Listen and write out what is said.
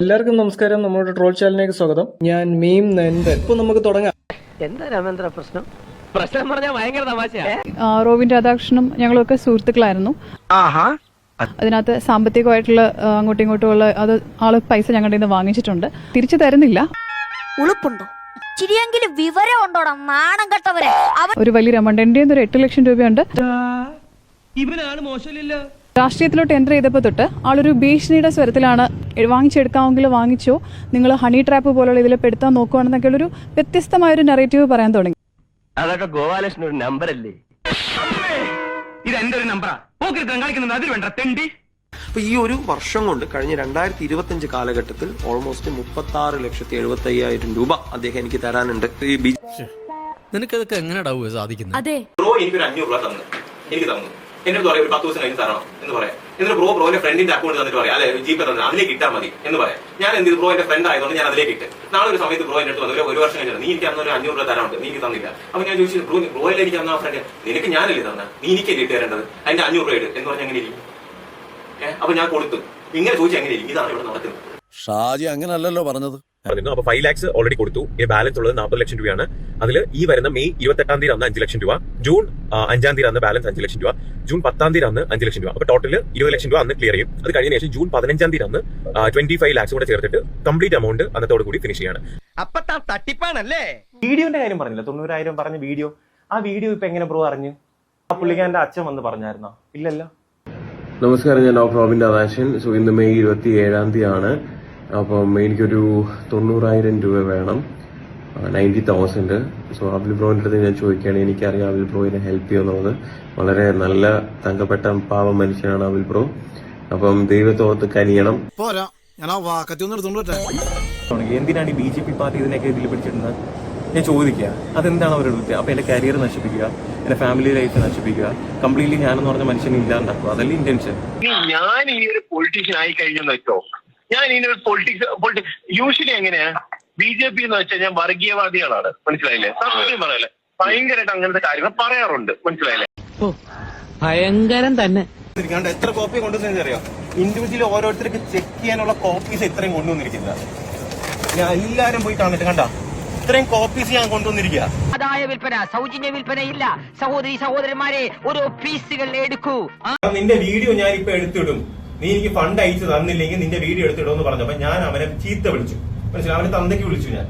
എല്ലാവർക്കും നമസ്കാരം. നമ്മുടെ ട്രോൾ ചാനലിലേക്ക് സ്വാഗതം. ഞാൻ മീം നന്ദൻ. ഇപ്പൊ നമുക്ക് തുടങ്ങാം. എന്താ രാമേന്ദ്ര പ്രശ്നം പറഞ്ഞാൽ ഭയങ്കര തമാശയാ. റോബിൻ രാധാകൃഷ്ണനും ഞങ്ങളൊക്കെ സുഹൃത്തുക്കളായിരുന്നു. അതിനകത്ത് സാമ്പത്തികമായിട്ടുള്ള അങ്ങോട്ടും ഇങ്ങോട്ടുമുള്ള അത് ആള് പൈസ ഞങ്ങളുടെ നിന്ന് വാങ്ങിച്ചിട്ടുണ്ട്. തിരിച്ചു തരുന്നില്ല. ഉളുപ്പുണ്ടോ? ചിരിയെങ്കിലും വിവരം ഉണ്ടോടാ നാണം കെട്ടവരെ. ഒരു വലിയ എമൗണ്ട് എൻ്റെ ഒരു 8 ലക്ഷം രൂപയുണ്ട്. ഇവനാണ് മോശമില്ല. രാഷ്ട്രീയത്തിലോട്ട് എൻ്റർ ചെയ്തപ്പോൾ തൊട്ട് ആളൊരു ഭീഷണിയുടെ സ്വരത്തിലാണ് വാങ്ങിച്ചെടുക്കാമെങ്കിൽ വാങ്ങിച്ചോ, നിങ്ങൾ ഹണി ട്രാപ്പ് പോലുള്ള ഇതിൽ പെടുത്താൻ നോക്കുകയാണെന്നൊക്കെയുള്ളൊരു വ്യത്യസ്തമായൊരു നെറേറ്റീവ് പറയാൻ തുടങ്ങി. അതൊക്കെ ഗോപാലകൃഷ്ണൻ ഒരു നമ്പർ അല്ലേ? ഇത് എന്റെ ഒരു നമ്പറാ. കളിക്കുന്നത് അതിൽ വേണ്ട തെണ്ടി. അപ്പൊ ഈ ഒരു വർഷം കൊണ്ട് കഴിഞ്ഞ 2025 കാലഘട്ടത്തിൽ ഓൾമോസ്റ്റ് 36,75,000 രൂപ അദ്ദേഹം എനിക്ക് തരാനുണ്ട്. നിനക്കതൊക്കെ എങ്ങനെയാ സാധിക്കുന്നത്? അതെ, ബ്രോ എനിക്കൊരു 500 രൂപ തന്നു, എനിക്ക് തന്നു. എന്റെ അടുത്ത് പറയാം ഒരു 10 ദിവസം കഴിഞ്ഞ് തരണം എന്ന് പറയാം. എന്നിട്ട് ബ്രോന്റെ ഫ്രണ്ടിന്റെ അക്കൗണ്ട് തന്നിട്ട് പറയാം, അല്ലെ ജീപ്പേ തന്നെ അതിലേക്ക് ഇട്ടാൽ മതി എന്ന് പറയാം. ഞാൻ എന്ത് ബ്രോ എന്റെ ഫ്രണ്ട് ആയതുകൊണ്ട് ഞാൻ അതിലേക്ക് ഇട്ട്. നാളെ ഒരു സമയത്ത് ബ്രോ എന്റെ അടുത്ത് വന്നു, ഒരു വർഷം കഴിഞ്ഞിട്ട് നീ എനിക്ക് അന്ന് ഒരു 500 രൂപ തരാനുണ്ട്, നീ എനിക്ക് തന്നില്ല. അപ്പൊ ഞാൻ ചോദിച്ചു, ബ്രോയിലെ എനിക്ക് അന്ന് ആ ഫ്രണ്ട് നിനക്ക് ഞാനല്ലേ തന്ന, നീ എനിക്കല്ലേ ഇട്ട് തരേണ്ടത്, അതിന്റെ 500 രൂപ ഇട്ട് എന്ന് പറഞ്ഞാൽ എങ്ങനെ ഇരിക്കും? അപ്പൊ ഞാൻ കൊടുത്തു. ഇങ്ങനെ ചോദിച്ചാൽ എങ്ങനെ ഇരിക്കും? ഇതാണ് ഇവിടെ നടക്കുന്നത്. ഷാജി അങ്ങനല്ലല്ലോ പറഞ്ഞത്. അപ്പൊ 5 lakhs ഓൾറെഡി കൊടുത്തു. ഈ ബാലൻസ് ഉള്ളത് 40 ലക്ഷം രൂപയാണ്. അതിൽ ഈ വരുന്ന മെയ് 28 തീയതി അന്ന് 5 ലക്ഷം രൂപ, ജൂൺ 5 തീയതി അന്ന് ബാലൻസ് 5 ലക്ഷം രൂപ, ജൂൺ 10 തീയതി അന്ന് 5 ലക്ഷം രൂപ. അപ്പൊ ടോട്ടൽ 20 ലക്ഷം രൂപ അന്ന് ക്ലിയർ ചെയ്യും. അത് കഴിഞ്ഞ ശേഷം ജൂൺ 15 തീയതി അന്ന് 25 lakhs കൂടെ ചേർത്തിട്ട് കംപ്ലീറ്റ് എമൗണ്ട് അന്നത്തോട് കൂടി ഫിനിഷ് ചെയ്യാണ്. അപ്പൊ തട്ടിപ്പാണല്ലേ? വീഡിയോന്റെ കാര്യം പറഞ്ഞില്ല, 90,000 പറഞ്ഞ വീഡിയോ. ആ വീഡിയോ ഇപ്പൊ എങ്ങനെ ബ്രോ അറിഞ്ഞു? ആ പുള്ളിക്കാരന്റെ അച്ഛൻ വന്ന് പറഞ്ഞായിരുന്നോ? ഇല്ലല്ലോ. നമസ്കാരം, ഞാൻ ഡോക്ടർ റോബിൻ രാധാകൃഷ്ണൻ. സോ ഇന്ന് മെയ് 27 തീയതിയാണ്. അപ്പം എനിക്കൊരു 90,000 രൂപ വേണം, 90,000. സോ അബിൽ ബ്രോന്റെ അടുത്ത് ഞാൻ ചോദിക്കുകയാണ്. എനിക്കറിയാം അബിൽ ബ്രോ എന്നെ ഹെൽപ്പ് ചെയ്യുന്നത്. വളരെ നല്ല തങ്കപ്പെട്ട പാവ മനുഷ്യനാണ് അബിൽ ബ്രോ. അപ്പം ദൈവത്തോർത്ത് കനിയണം. പോരാ, ഞാൻ ആ വാക്കത്തി ഒന്ന് എടുത്തോണ്ട് എന്തിനാണ് ഈ BJP പാർട്ടി ഇതിനൊക്കെ ഇതിൽ പിടിച്ചിടുന്നത് ഞാൻ ചോദിക്കുക. അതെന്താണ് അവരുടെ ഉദ്ദേശം? അപ്പൊ എന്റെ കരിയർ നശിപ്പിക്കുക, എന്റെ ഫാമിലി ലൈഫ് നശിപ്പിക്കുക, കംപ്ലീറ്റ്ലി ഞാനെന്ന് പറഞ്ഞ മനുഷ്യനെ ഇല്ലാണ്ടാക്കുക, അതല്ലേ ഇന്റൻഷൻ. ഞാൻ ഈ ഒരു പൊളിറ്റീഷ്യൻ ആയി കഴിഞ്ഞെന്ന് വെച്ചോ, ഞാൻ ഇതിന് പൊളിറ്റിക്സ് യൂഷ്വലി എങ്ങനെയാ BJP എന്ന് വെച്ചാൽ ഞാൻ വർഗീയവാദികളാണ്, മനസ്സിലായില്ലേ? സത്യം പറയല്ലേ, ഭയങ്കരമായിട്ട് അങ്ങനത്തെ കാര്യങ്ങൾ പറയാറുണ്ട്, മനസ്സിലായില്ലേ? ഭയങ്കരം തന്നെ. എത്ര കോപ്പി കൊണ്ടുവന്നത് അറിയാം? ഇൻഡിവിജ്വലി ഓരോരുത്തർക്ക് ചെക്ക് ചെയ്യാനുള്ള കോപ്പീസ് ഇത്രയും കൊണ്ടുവന്നിരിക്കുന്നത്. ഞാൻ എല്ലാരും പോയി കാണിട്ട് കണ്ട ഇത്രയും കോപ്പീസ് ഞാൻ കൊണ്ടുവന്നിരിക്കുക. ആദായ വിൽപ്പന, സൗജന്യ വിൽപ്പന ഇല്ല. സഹോദരി സഹോദരന്മാരെ, ഓരോ പീസുകൾ എടുക്കൂ. നിന്റെ വീഡിയോ ഞാൻ ഇപ്പൊ എടുത്തിടും, നീ എനിക്ക് ഫണ്ട് അയച്ചു തന്നില്ലെങ്കിൽ നിന്റെ വീഡിയോ എടുത്തിടുമെന്ന് പറഞ്ഞപ്പോ ഞാൻ അവനെ ചീത്ത വിളിച്ചു, മനസ്സിലായി? അവനെ തന്തയ്ക്ക് വിളിച്ചു ഞാൻ.